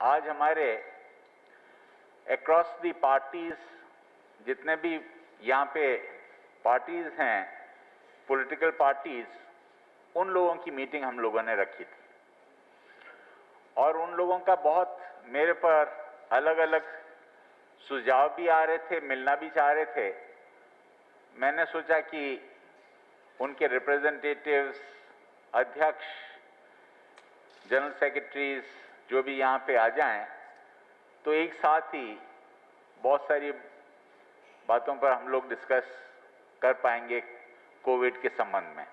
आज हमारे across the parties, जितने भी यहाँ पे पार्टीज हैं, पॉलिटिकल पार्टीज, उन लोगों की मीटिंग हम लोगों ने रखी थी और उन लोगों का बहुत मेरे पर अलग अलग सुझाव भी आ रहे थे, मिलना भी चाह रहे थे। मैंने सोचा कि उनके रिप्रेजेंटेटिव्स, अध्यक्ष, जनरल सेक्रेटरीज जो भी यहाँ पे आ जाएं, तो एक साथ ही बहुत सारी बातों पर हम लोग डिस्कस कर पाएंगे कोविड के संबंध में।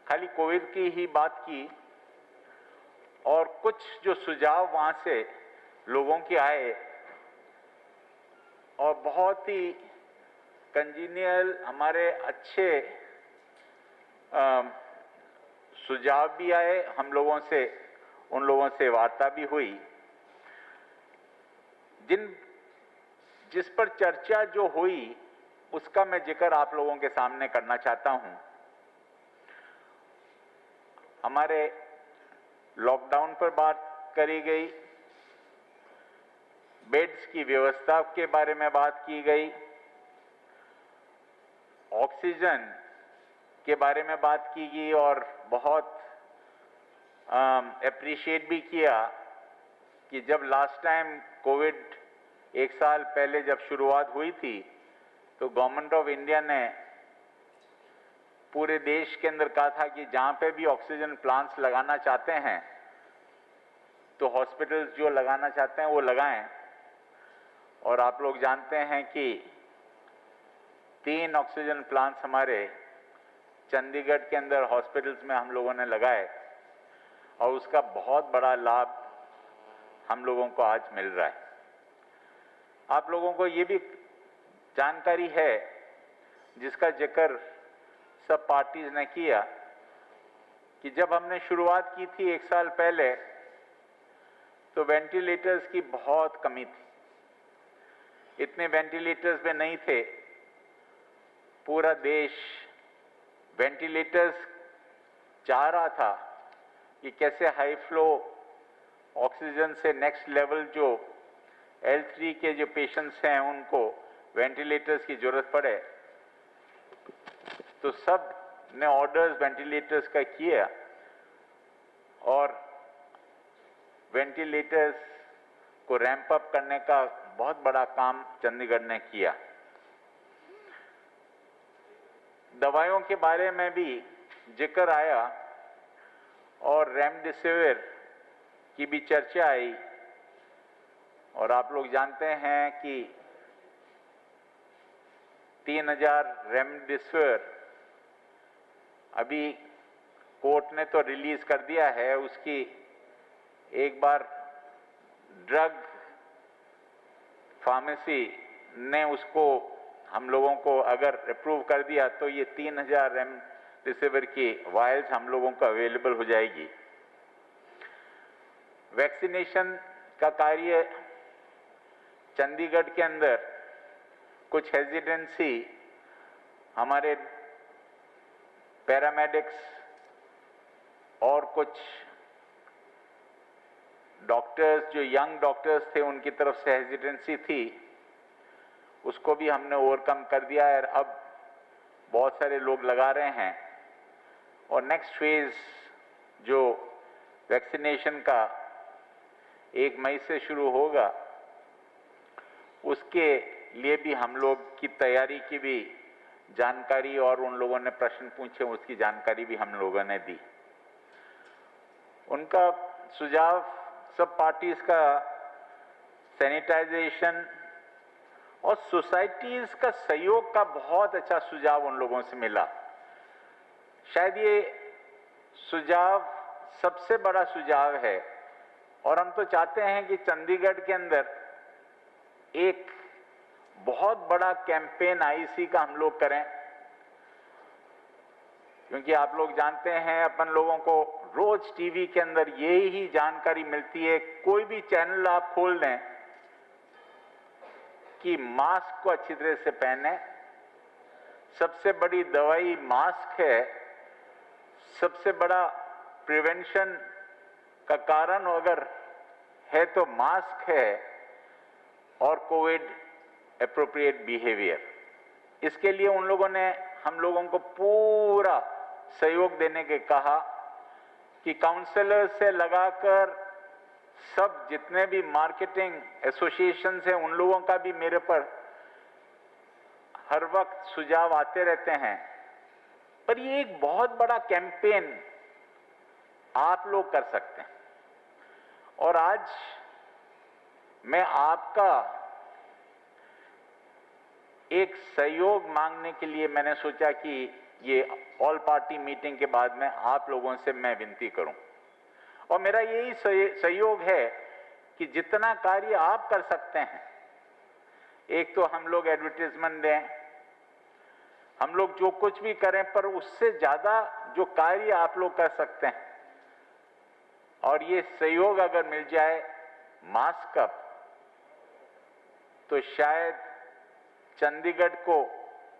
खाली कोविड की ही बात की और कुछ जो सुझाव वहाँ से लोगों के आए और बहुत ही कंजीनियल, हमारे अच्छे सुझाव भी आए, हम लोगों से, उन लोगों से वार्ता भी हुई। जिस पर चर्चा जो हुई उसका मैं जिक्र आप लोगों के सामने करना चाहता हूं। हमारे लॉकडाउन पर बात करी गई, बेड्स की व्यवस्था के बारे में बात की गई, ऑक्सीजन के बारे में बात की गई और बहुत एप्रिशिएट भी किया कि जब लास्ट टाइम कोविड एक साल पहले जब शुरुआत हुई थी तो गवर्नमेंट ऑफ इंडिया ने पूरे देश के अंदर कहा था कि जहां पे भी ऑक्सीजन प्लांट्स लगाना चाहते हैं तो हॉस्पिटल्स जो लगाना चाहते हैं वो लगाएं। और आप लोग जानते हैं कि 3 ऑक्सीजन प्लांट्स हमारे चंडीगढ़ के अंदर हॉस्पिटल्स में हम लोगों ने लगाए और उसका बहुत बड़ा लाभ हम लोगों को आज मिल रहा है। आप लोगों को ये भी जानकारी है, जिसका जिक्र सब पार्टीज ने किया, कि जब हमने शुरुआत की थी 1 साल पहले तो वेंटिलेटर्स की बहुत कमी थी, इतने वेंटिलेटर्स में नहीं थे। पूरा देश वेंटिलेटर्स चाह रहा था कि कैसे हाई फ्लो ऑक्सीजन से नेक्स्ट लेवल जो L3 के जो पेशेंट्स हैं उनको वेंटिलेटर्स की जरूरत पड़े, तो सब ने ऑर्डर्स वेंटिलेटर्स का किया और वेंटिलेटर्स को रैंप अप करने का बहुत बड़ा काम चंडीगढ़ ने किया। दवाइयों के बारे में भी जिक्र आया और रेमडेसिविर की भी चर्चा आई और आप लोग जानते हैं कि 3000 रेमडेसिविर अभी कोर्ट ने तो रिलीज कर दिया है। उसकी एक बार ड्रग फार्मेसी ने उसको हम लोगों को अगर अप्रूव कर दिया तो ये 3000 रेमडेसिविर की वायल्स हम लोगों को अवेलेबल हो जाएगी। वैक्सीनेशन का कार्य चंडीगढ़ के अंदर कुछ हेजिटेंसी हमारे पैरामेडिक्स और कुछ डॉक्टर्स जो यंग डॉक्टर्स थे उनकी तरफ से हेजिटेंसी थी, उसको भी हमने ओवरकम कर दिया है। अब बहुत सारे लोग लगा रहे हैं और नेक्स्ट फेज जो वैक्सीनेशन का 1 मई से शुरू होगा उसके लिए भी हम लोग की तैयारी की भी जानकारी और उन लोगों ने प्रश्न पूछे उसकी जानकारी भी हम लोगों ने दी। उनका सुझाव सब पार्टीज का सैनिटाइजेशन और सोसाइटीज का सहयोग का बहुत अच्छा सुझाव उन लोगों से मिला। शायद ये सुझाव सबसे बड़ा सुझाव है और हम तो चाहते हैं कि चंडीगढ़ के अंदर एक बहुत बड़ा कैंपेन आईसी का हम लोग करें, क्योंकि आप लोग जानते हैं अपन लोगों को रोज टीवी के अंदर यही ही जानकारी मिलती है। कोई भी चैनल आप खोल दें कि मास्क को अच्छी तरह से पहने, सबसे बड़ी दवाई मास्क है, सबसे बड़ा प्रिवेंशन का कारण अगर है तो मास्क है और कोविड एप्रोप्रिएट बिहेवियर। इसके लिए उन लोगों ने हम लोगों को पूरा सहयोग देने के कहा कि काउंसलर से लगाकर सब जितने भी मार्केटिंग एसोसिएशन हैं उन लोगों का भी मेरे पर हर वक्त सुझाव आते रहते हैं। पर ये एक बहुत बड़ा कैंपेन आप लोग कर सकते हैं और आज मैं आपका एक सहयोग मांगने के लिए मैंने सोचा कि ये ऑल पार्टी मीटिंग के बाद में आप लोगों से मैं विनती करूं और मेरा यही सहयोग है कि जितना कार्य आप कर सकते हैं, एक तो हम लोग एडवर्टाइजमेंट दें, हम लोग जो कुछ भी करें, पर उससे ज्यादा जो कार्य आप लोग कर सकते हैं और ये सहयोग अगर मिल जाए मास्क का, तो शायद चंडीगढ़ को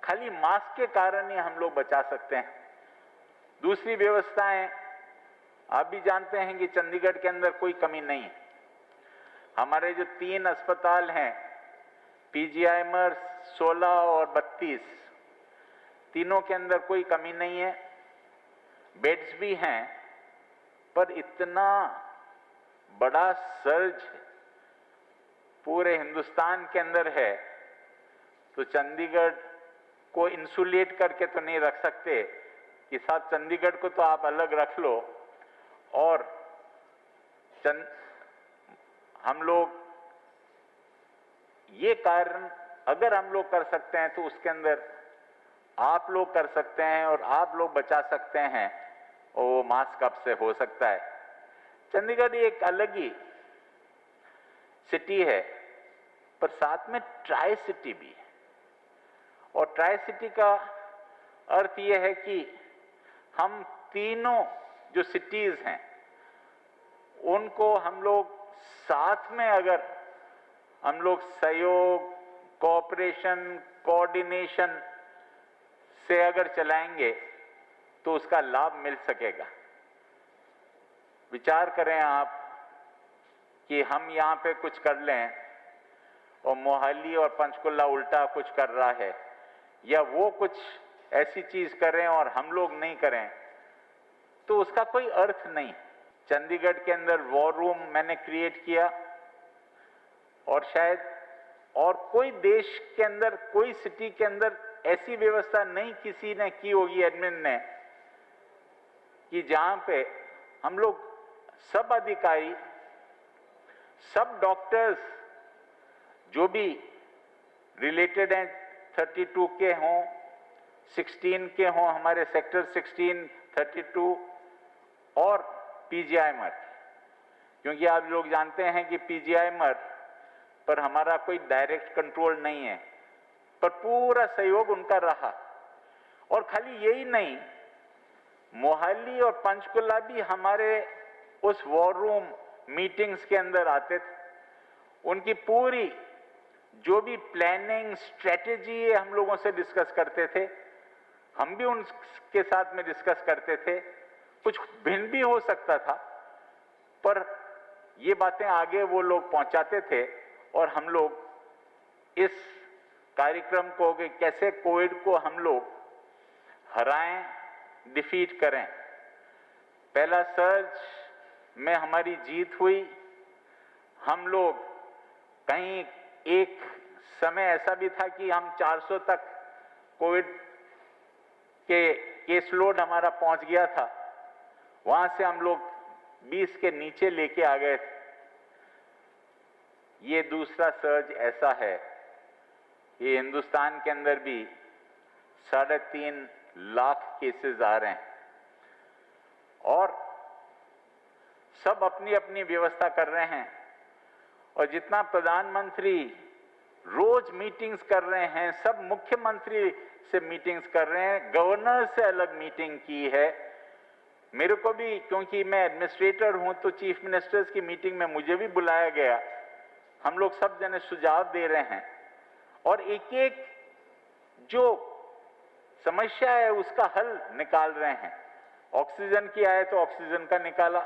खाली मास्क के कारण ही हम लोग बचा सकते हैं। दूसरी व्यवस्थाएं आप भी जानते हैं कि चंडीगढ़ के अंदर कोई कमी नहीं है। हमारे जो 3 अस्पताल हैं, पीजीआईएमआर 16 और 32, तीनों के अंदर कोई कमी नहीं है, बेड्स भी हैं, पर इतना बड़ा सर्ज पूरे हिंदुस्तान के अंदर है तो चंडीगढ़ को इंसुलेट करके तो नहीं रख सकते कि साथ चंडीगढ़ को तो आप अलग रख लो और हम लोग ये कारण अगर हम लोग कर सकते हैं तो उसके अंदर आप लोग कर सकते हैं और आप लोग बचा सकते हैं और वो मास्क कब से हो सकता है। चंडीगढ़ एक अलग ही सिटी है, पर साथ में ट्राई सिटी भी है और ट्राई सिटी का अर्थ ये है कि हम तीनों जो सिटीज हैं उनको हम लोग साथ में अगर हम लोग सहयोग, कोऑपरेशन, कोऑर्डिनेशन से अगर चलाएंगे तो उसका लाभ मिल सकेगा। विचार करें आप कि हम यहाँ पे कुछ कर लें और मोहाली और पंचकुला उल्टा कुछ कर रहा है, या वो कुछ ऐसी चीज करें और हम लोग नहीं करें, तो उसका कोई अर्थ नहीं। चंडीगढ़ के अंदर वॉर रूम मैंने क्रिएट किया और शायद और कोई देश के अंदर, कोई सिटी के अंदर ऐसी व्यवस्था नहीं किसी ने की होगी एडमिन ने कि जहां पे हम लोग सब अधिकारी, सब डॉक्टर्स जो भी रिलेटेड हैं 32 के हों, 16 के हों, हमारे सेक्टर 16, 32 और पीजीआईएमआर, क्योंकि आप लोग जानते हैं कि पीजीआईएमआर पर हमारा कोई डायरेक्ट कंट्रोल नहीं है, पर पूरा सहयोग उनका रहा। और खाली यही नहीं, मोहाली और पंचकुला भी हमारे उस वॉर रूम मीटिंग्स के अंदर आते थे। उनकी पूरी जो भी प्लानिंग स्ट्रेटेजी है हम लोगों से डिस्कस करते थे, हम भी उनके साथ में डिस्कस करते थे। कुछ भिन्न भी हो सकता था, पर ये बातें आगे वो लोग पहुंचाते थे और हम लोग इस कार्यक्रम को कि कैसे कोविड को हम लोग हराएं, डिफीट करें। पहला सर्ज में हमारी जीत हुई। हम लोग कहीं एक समय ऐसा भी था कि हम 400 तक कोविड के केस लोड हमारा पहुंच गया था, वहां से हम लोग 20 के नीचे लेके आ गए थे। ये दूसरा सर्ज ऐसा है कि हिंदुस्तान के अंदर भी 3.5 लाख केसेस आ रहे हैं और सब अपनी अपनी व्यवस्था कर रहे हैं। और जितना प्रधानमंत्री रोज मीटिंग्स कर रहे हैं, सब मुख्यमंत्री से मीटिंग्स कर रहे हैं, गवर्नर से अलग मीटिंग की है। मेरे को भी, क्योंकि मैं एडमिनिस्ट्रेटर हूं, तो चीफ मिनिस्टर्स की मीटिंग में मुझे भी बुलाया गया। हम लोग सब जने सुझाव दे रहे हैं और एक एक जो समस्या है उसका हल निकाल रहे हैं। ऑक्सीजन की आए तो ऑक्सीजन का निकाला,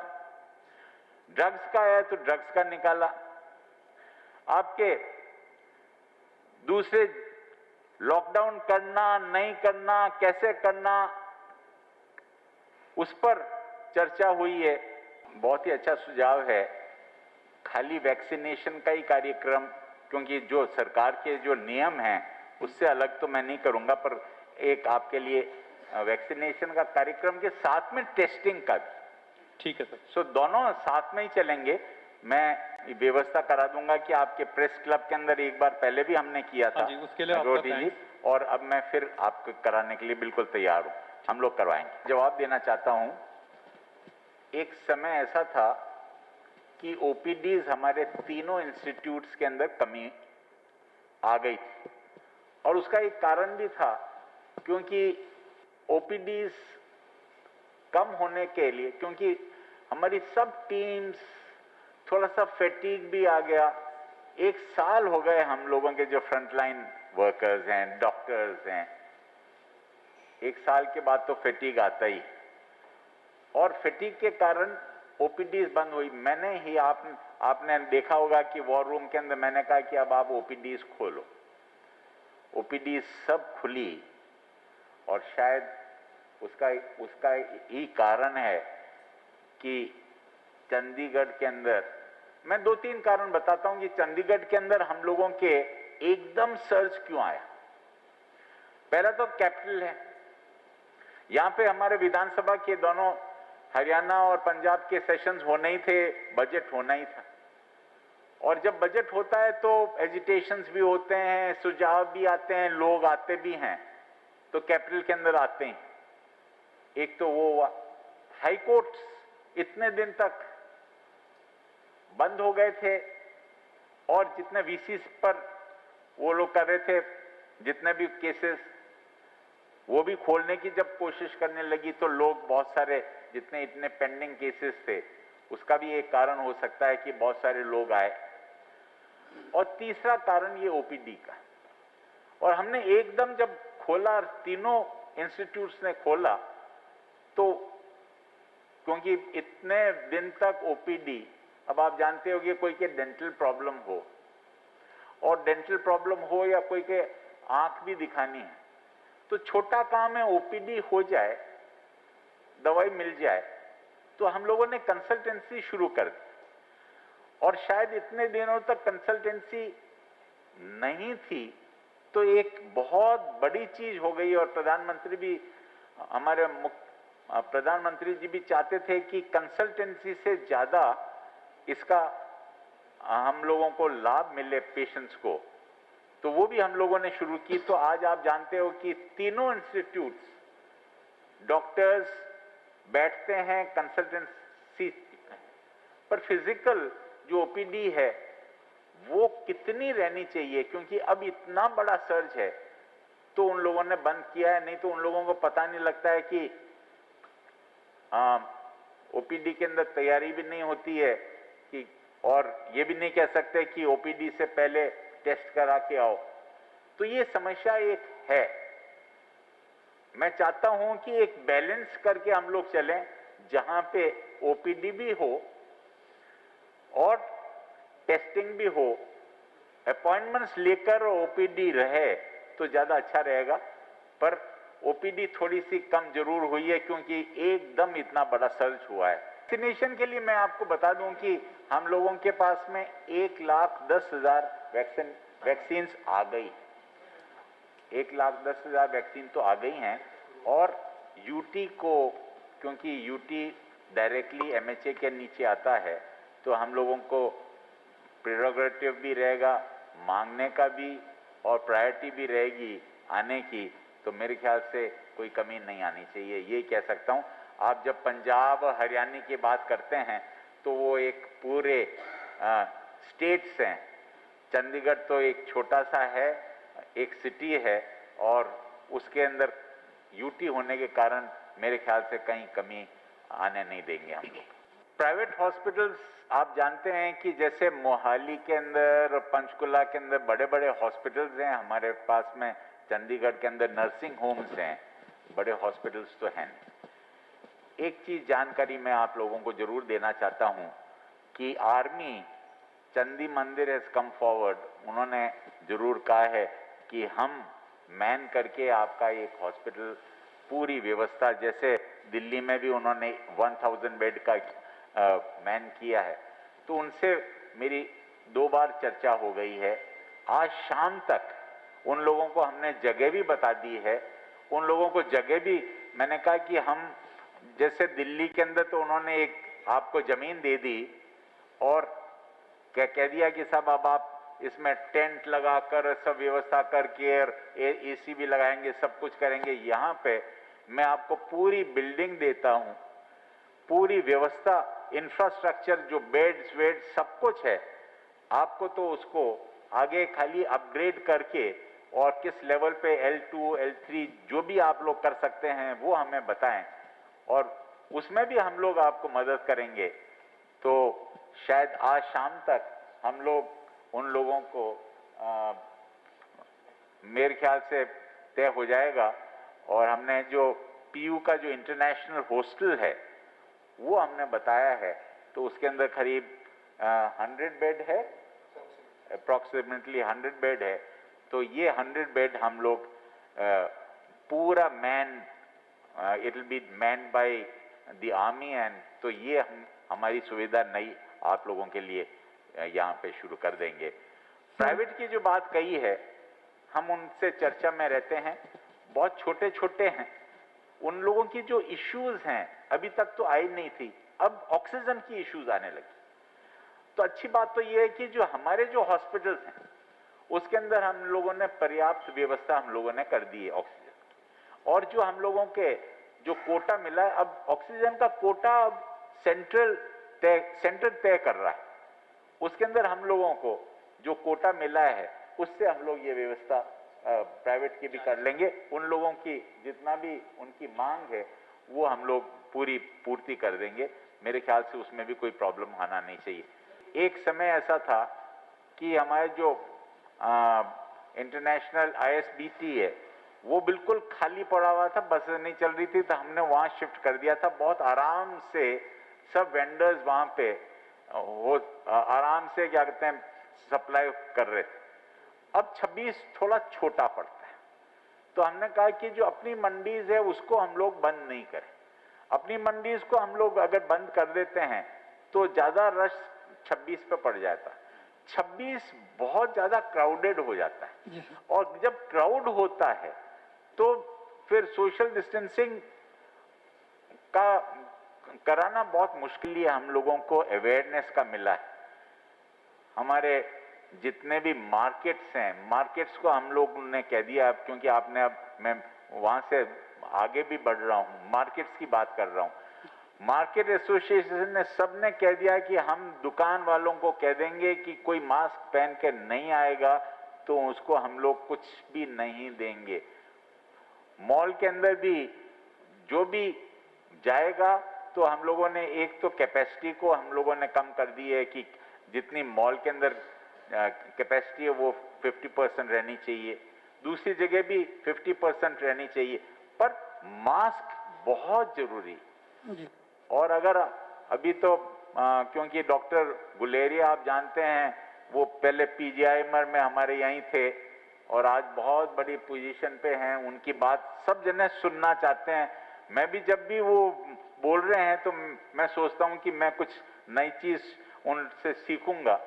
ड्रग्स का है तो ड्रग्स का निकाला, आपके दूसरे लॉकडाउन करना नहीं करना, कैसे करना, उस पर चर्चा हुई है। बहुत ही अच्छा सुझाव है, खाली वैक्सीनेशन का ही कार्यक्रम, क्योंकि जो सरकार के जो नियम हैं उससे अलग तो मैं नहीं करूंगा, पर एक आपके लिए वैक्सीनेशन का कार्यक्रम के साथ में टेस्टिंग का भी। ठीक है सर। सो दोनों साथ में ही चलेंगे। मैं व्यवस्था करा दूंगा कि आपके प्रेस क्लब के अंदर एक बार पहले भी हमने किया था, जी, उसके लिए आपका रोडी जी, और अब मैं फिर आपको कराने के लिए बिल्कुल तैयार हूं, हम लोग करवाएंगे। जवाब देना चाहता हूं, एक समय ऐसा था कि ओपीडीज हमारे तीनों इंस्टीट्यूट्स के अंदर कमी आ गई थी, और उसका एक कारण भी था, क्योंकि ओपीडीज कम होने के लिए, क्योंकि हमारी सब टीम्स थोड़ा सा फैटीग भी आ गया। एक साल हो गए हम लोगों के जो फ्रंटलाइन वर्कर्स हैं, डॉक्टर्स हैं, एक साल के बाद तो फैटीग आता ही, और फैटीग के कारण ओपीडीज बंद हुई। मैंने ही आपने देखा होगा कि वॉर रूम के अंदर मैंने कहा कि अब आप ओपीडीज खोलो, ओपीडीज सब खुली, और शायद उसका ही कारण है कि चंडीगढ़ के अंदर, मैं 2-3 कारण बताता हूं कि चंडीगढ़ के अंदर हम लोगों के एकदम सर्च क्यों आया। पहला तो कैपिटल है, यहां पे हमारे विधानसभा के दोनों हरियाणा और पंजाब के सेशंस होने ही थे, बजट होना ही था, और जब बजट होता है तो एजिटेशंस भी होते हैं, सुझाव भी आते हैं, लोग आते भी हैं, तो कैपिटल के अंदर आते हैं। एक तो वो हुआ, हाई कोर्ट्स इतने दिन तक बंद हो गए थे, और जितने वीसीस पर वो लोग कर रहे थे, जितने भी केसेस, वो भी खोलने की जब कोशिश करने लगी तो लोग बहुत सारे, जितने इतने पेंडिंग केसेस थे, उसका भी एक कारण हो सकता है कि बहुत सारे लोग आए। और तीसरा कारण ये ओपीडी का, और हमने एकदम जब खोला, तीनों इंस्टीट्यूट्स ने खोला, तो क्योंकि इतने दिन तक ओपीडी, अब आप जानते हो कि कोई के डेंटल प्रॉब्लम हो, और डेंटल प्रॉब्लम हो या कोई के आंख भी दिखानी है, तो छोटा काम है ओपीडी हो जाए, दवाई मिल जाए, तो हम लोगों ने कंसल्टेंसी शुरू कर दी, और शायद इतने दिनों तक कंसल्टेंसी नहीं थी, तो एक बहुत बड़ी चीज हो गई। और प्रधानमंत्री भी, हमारे प्रधानमंत्री जी भी चाहते थे कि कंसल्टेंसी से ज्यादा इसका हम लोगों को लाभ मिले, पेशेंट्स को, तो वो भी हम लोगों ने शुरू की। तो आज आप जानते हो कि तीनों इंस्टीट्यूट्स, डॉक्टर्स बैठते हैं कंसल्टेंसी पर, फिजिकल जो ओपीडी है वो कितनी रहनी चाहिए, क्योंकि अब इतना बड़ा सर्च है, तो उन लोगों ने बंद किया है, नहीं तो उन लोगों को पता नहीं लगता है कि ओपीडी के अंदर तैयारी भी नहीं होती है कि, और ये भी नहीं कह सकते कि ओपीडी से पहले टेस्ट करा के आओ, तो ये समस्या एक है। मैं चाहता हूं कि एक बैलेंस करके हम लोग चलें, जहां पे ओपीडी भी हो और टेस्टिंग भी हो, अपॉइंटमेंट्स लेकर ओपीडी रहे तो ज्यादा अच्छा रहेगा। पर ओपीडी थोड़ी सी कम जरूर हुई है, क्योंकि एकदम इतना बड़ा सर्च हुआ है। वैक्सीनेशन के लिए मैं आपको बता दूं कि हम लोगों के पास में 1,10,000 वैक्सीन आ गई, 1,10,000 वैक्सीन तो आ गई हैं, और यूटी को, क्योंकि यूटी डायरेक्टली एमएचए के नीचे आता है, तो हम लोगों को प्रेरोगेटिव भी रहेगा मांगने का भी, और प्रायोरिटी भी रहेगी आने की, तो मेरे ख्याल से कोई कमी नहीं आनी चाहिए, ये कह सकता हूं। आप जब पंजाब हरियाणा की बात करते हैं तो वो एक पूरे स्टेट्स हैं, चंडीगढ़ तो एक छोटा सा है, एक सिटी है, और उसके अंदर यूटी होने के कारण मेरे ख्याल से कहीं कमी आने नहीं देंगे हम लोग। प्राइवेट हॉस्पिटल्स आप जानते हैं कि जैसे मोहाली के अंदर और पंचकुला के अंदर बड़े बड़े हॉस्पिटल्स हैं, हमारे पास में चंडीगढ़ के अंदर नर्सिंग होम्स हैं, बड़े हॉस्पिटल्स तो हैं। एक चीज जानकारी मैं आप लोगों को जरूर देना चाहता हूं कि आर्मी चंदी मंदिर हैज कम फॉरवर्ड, उन्होंने जरूर कहा है कि हम मैन करके आपका एक हॉस्पिटल पूरी व्यवस्था, जैसे दिल्ली में भी उन्होंने 1000 बेड का मैन किया है, तो उनसे मेरी 2 बार चर्चा हो गई है। आज शाम तक उन लोगों को हमने जगह भी बता दी है, उन लोगों को जगह भी मैंने कहा कि हम, जैसे दिल्ली के अंदर तो उन्होंने एक आपको जमीन दे दी और क्या कह दिया कि साहब अब आप इसमें टेंट लगाकर सब व्यवस्था करके और एसी भी लगाएंगे, सब कुछ करेंगे। यहाँ पे मैं आपको पूरी बिल्डिंग देता हूँ, पूरी व्यवस्था, इंफ्रास्ट्रक्चर, जो बेड्स वेड्स सब कुछ है, आपको तो उसको आगे खाली अपग्रेड करके और किस लेवल पे L2 L3 जो भी आप लोग कर सकते हैं वो हमें बताएं, और उसमें भी हम लोग आपको मदद करेंगे। तो शायद आज शाम तक हम लोग उन लोगों को मेरे ख्याल से तय हो जाएगा। और हमने जो PU का जो इंटरनेशनल हॉस्टल है वो हमने बताया है, तो उसके अंदर करीब 100 बेड है, अप्रॉक्सीमेटली 100 बेड है। तो ये 100 बेड हम लोग पूरा it will be man by the army, and तो ये हमारी सुविधा नई आप लोगों के लिए यहाँ पे शुरू कर देंगे। प्राइवेट की जो बात कही है, हम उनसे चर्चा में रहते हैं, बहुत छोटे छोटे हैं, उन लोगों की जो इश्यूज हैं अभी तक तो आई नहीं थी, अब ऑक्सीजन की इश्यूज आने लगी। तो अच्छी बात तो ये है कि जो हमारे जो हॉस्पिटल्स हैं उसके अंदर हम लोगों ने पर्याप्त व्यवस्था हम लोगों ने कर दी है ऑक्सीजन, और जो हम लोगों के जो कोटा मिला है, अब ऑक्सीजन का कोटा अब सेंटर तय कर रहा है, उसके अंदर हम लोगों को जो कोटा मिला है उससे हम लोग ये व्यवस्था प्राइवेट की भी कर लेंगे। उन लोगों की जितना भी उनकी मांग है वो हम लोग पूरी पूर्ति कर देंगे। मेरे ख्याल से उसमें भी कोई प्रॉब्लम आना नहीं चाहिए। एक समय ऐसा था कि हमारे जो इंटरनेशनल ISBT है वो बिल्कुल खाली पड़ा हुआ था, बस नहीं चल रही थी, तो हमने वहाँ शिफ्ट कर दिया था। बहुत आराम से सब वेंडर्स वहाँ पे आराम से क्या कहते हैं सप्लाई कर रहे थे। अब 26 थोड़ा छोटा पड़ता है, तो हमने कहा कि जो अपनी मंडीज है उसको हम लोग बंद नहीं करें। अपनी मंडीज को हम लोग अगर बंद कर देते हैं तो ज्यादा रश 26 पे पड़ जाता है। 26 बहुत ज्यादा क्राउडेड हो जाता है, और जब क्राउड होता है तो फिर सोशल डिस्टेंसिंग का कराना बहुत मुश्किल है। हम लोगों को अवेयरनेस का मिला है। हमारे जितने भी मार्केट्स हैं, मार्केट्स को हम लोग ने कह दिया, क्योंकि आपने, अब मैं वहां से आगे भी बढ़ रहा हूं, मार्केट्स की बात कर रहा हूं। मार्केट एसोसिएशन ने सबने कह दिया कि हम दुकान वालों को कह देंगे कि कोई मास्क पहन के नहीं आएगा तो उसको हम लोग कुछ भी नहीं देंगे। मॉल के अंदर भी जो भी जाएगा तो हम लोगों ने एक तो कैपेसिटी को हम लोगों ने कम कर दी है कि जितनी मॉल के अंदर कैपेसिटी है वो 50% रहनी चाहिए, दूसरी जगह भी 50% रहनी चाहिए, पर मास्क बहुत जरूरी। और अगर अभी तो क्योंकि डॉक्टर गुलेरिया आप जानते हैं वो पहले PGIMR में हमारे यहीं थे और आज बहुत बड़ी पोजीशन पे हैं, उनकी बात सब जने सुनना चाहते हैं। मैं भी जब भी वो बोल रहे हैं तो मैं सोचता हूं कि मैं कुछ नई चीज उनसे सीखूंगा।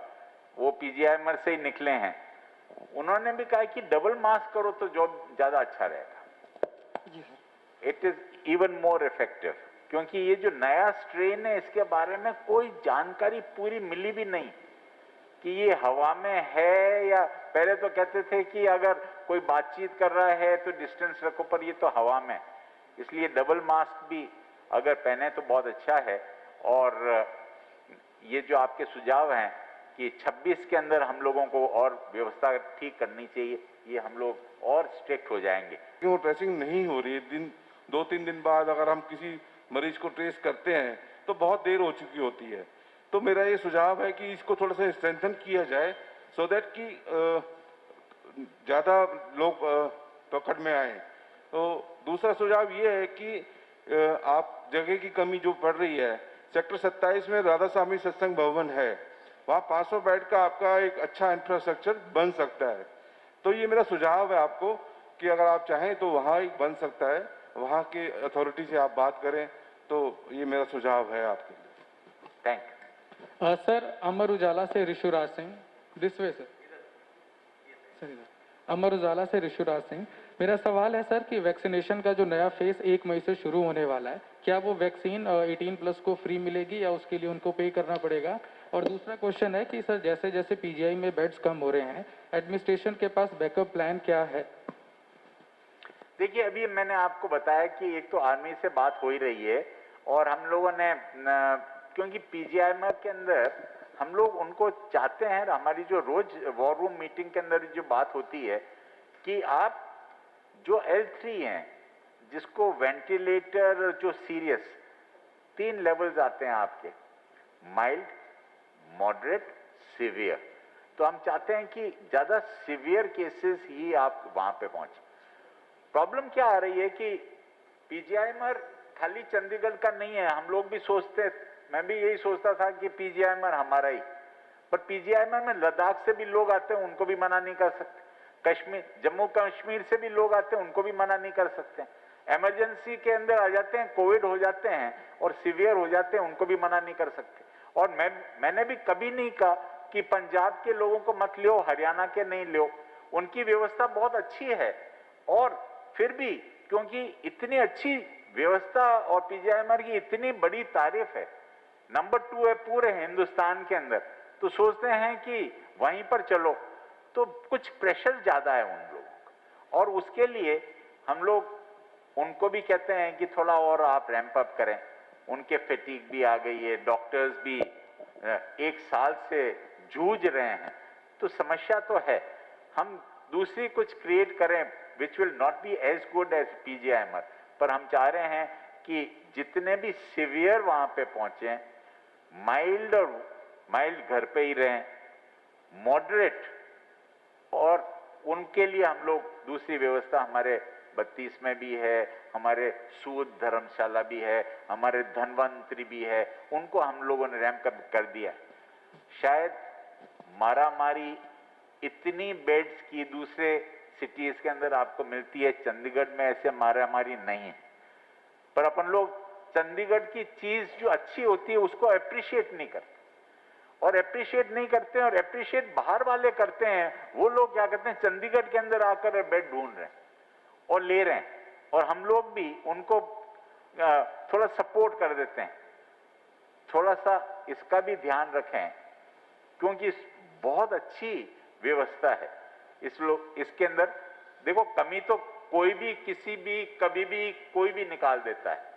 वो PGIMR से ही निकले हैं, उन्होंने भी कहा कि डबल मास्क करो तो जो ज्यादा अच्छा रहेगा, it is even more effective. क्योंकि ये जो नया स्ट्रेन है इसके बारे में कोई जानकारी पूरी मिली भी नहीं कि ये हवा में है, या पहले तो कहते थे कि अगर कोई बातचीत कर रहा है तो डिस्टेंस रखो, पर ये तो हवा में, इसलिए डबल मास्क भी अगर पहने तो बहुत अच्छा है। और ये जो आपके सुझाव हैं कि 26 के अंदर हम लोगों को और व्यवस्था ठीक करनी चाहिए, ये हम लोग और स्ट्रिक्ट हो जाएंगे। क्यों ट्रेसिंग नहीं हो रही है, 2-3 दिन बाद अगर हम किसी मरीज को ट्रेस करते हैं तो बहुत देर हो चुकी होती है। तो मेरा ये सुझाव है कि इसको थोड़ा सा स्ट्रेंथन किया जाए सो दैट कि ज़्यादा लोग पकड़ में आए। तो दूसरा सुझाव ये है कि आप जगह की कमी जो पड़ रही है, सेक्टर 27 में राधा स्वामी सत्संग भवन है, वहाँ 500 बेड का आपका एक अच्छा इंफ्रास्ट्रक्चर बन सकता है। तो ये मेरा सुझाव है आपको कि अगर आप चाहें तो वहाँ ही बन सकता है, वहाँ के अथॉरिटी से आप बात करें, तो ये मेरा सुझाव है आपके लिए। Thank you. Sir, Amar Ujala से ऋषुराज Singh, this way sir. Amar Ujala से ऋषुराज सिंह, मेरा सवाल है सर कि वैक्सीनेशन का जो नया फेज 1 मई से शुरू होने वाला है, क्या वो वैक्सीन 18+ को फ्री मिलेगी या उसके लिए उनको पे करना पड़ेगा? और दूसरा क्वेश्चन है कि सर जैसे जैसे पीजीआई में बेड्स कम हो रहे हैं, एडमिनिस्ट्रेशन के पास बैकअप प्लान क्या है? देखिए, अभी मैंने आपको बताया कि एक तो आर्मी से बात हो ही रही है और हम लोगों ने क्योंकि पीजीआईएमआर के अंदर हम लोग उनको चाहते हैं, हमारी जो रोज वॉर रूम मीटिंग के अंदर जो बात होती है कि आप जो L3 हैं, जिसको वेंटिलेटर, जो सीरियस 3 लेवल्स आते हैं आपके, माइल्ड, मॉडरेट, सीवियर। तो हम चाहते हैं कि ज्यादा सीवियर केसेस ही आप वहां पे पहुंचे। प्रॉब्लम क्या आ रही है कि पीजीआईएमआर खाली चंडीगढ़ का नहीं है। हम लोग भी सोचते, मैं भी यही सोचता था कि पीजीआईएमआर हमारा ही, पर पीजीआईएमआर में लद्दाख से भी लोग आते हैं, उनको भी मना नहीं कर सकते। कश्मीर, जम्मू कश्मीर से भी लोग आते हैं, उनको भी मना नहीं कर सकते। इमरजेंसी के अंदर आ जाते हैं, कोविड हो जाते हैं और सीवियर हो जाते हैं, उनको भी मना नहीं कर सकते। और मैंने भी कभी नहीं कहा कि पंजाब के लोगों को मत लो, हरियाणा के नहीं लो, उनकी व्यवस्था बहुत अच्छी है। और फिर भी क्योंकि इतनी अच्छी व्यवस्था और पीजीआईएमआर की इतनी बड़ी तारीफ है, नंबर 2 है पूरे हिंदुस्तान के अंदर, तो सोचते हैं कि वहीं पर चलो, तो कुछ प्रेशर ज्यादा है उन लोगों का। और उसके लिए हम लोग उनको भी कहते हैं कि थोड़ा और आप रैंप अप करें। उनके फैटीग भी आ गई है, डॉक्टर्स भी 1 साल से जूझ रहे हैं, तो समस्या तो है। हम दूसरी कुछ क्रिएट करें which will not be as good as PGIMER, पर हम चाह रहे हैं कि जितने भी सीवियर वहां पे पहुंचे, माइल्ड और माइल्ड घर पे ही रहें, मॉडरेट, और उनके लिए हम लोग दूसरी व्यवस्था हमारे 32 में भी है, हमारे सूद धर्मशाला भी है, हमारे धनवंतरी भी है, उनको हम लोगों ने रैंप अप कर दिया। शायद मारामारी इतनी बेड्स की दूसरे सिटीज के अंदर आपको मिलती है, चंडीगढ़ में ऐसे मारामारी नहीं है। पर अपन लोग चंडीगढ़ की चीज जो अच्छी होती है उसको अप्रिशिएट नहीं करते, और अप्रिशिएट नहीं करते और अप्रिशिएट बाहर वाले करते हैं। वो लोग क्या करते हैं, चंडीगढ़ के अंदर आकर बेड ढूंढ रहे हैं और ले रहे हैं, और हम लोग भी उनको थोड़ा सपोर्ट कर देते हैं। थोड़ा सा इसका भी ध्यान रखें, क्योंकि बहुत अच्छी व्यवस्था है। इसके अंदर देखो, कमी तो कोई भी, किसी भी, कभी भी, कोई भी निकाल देता है।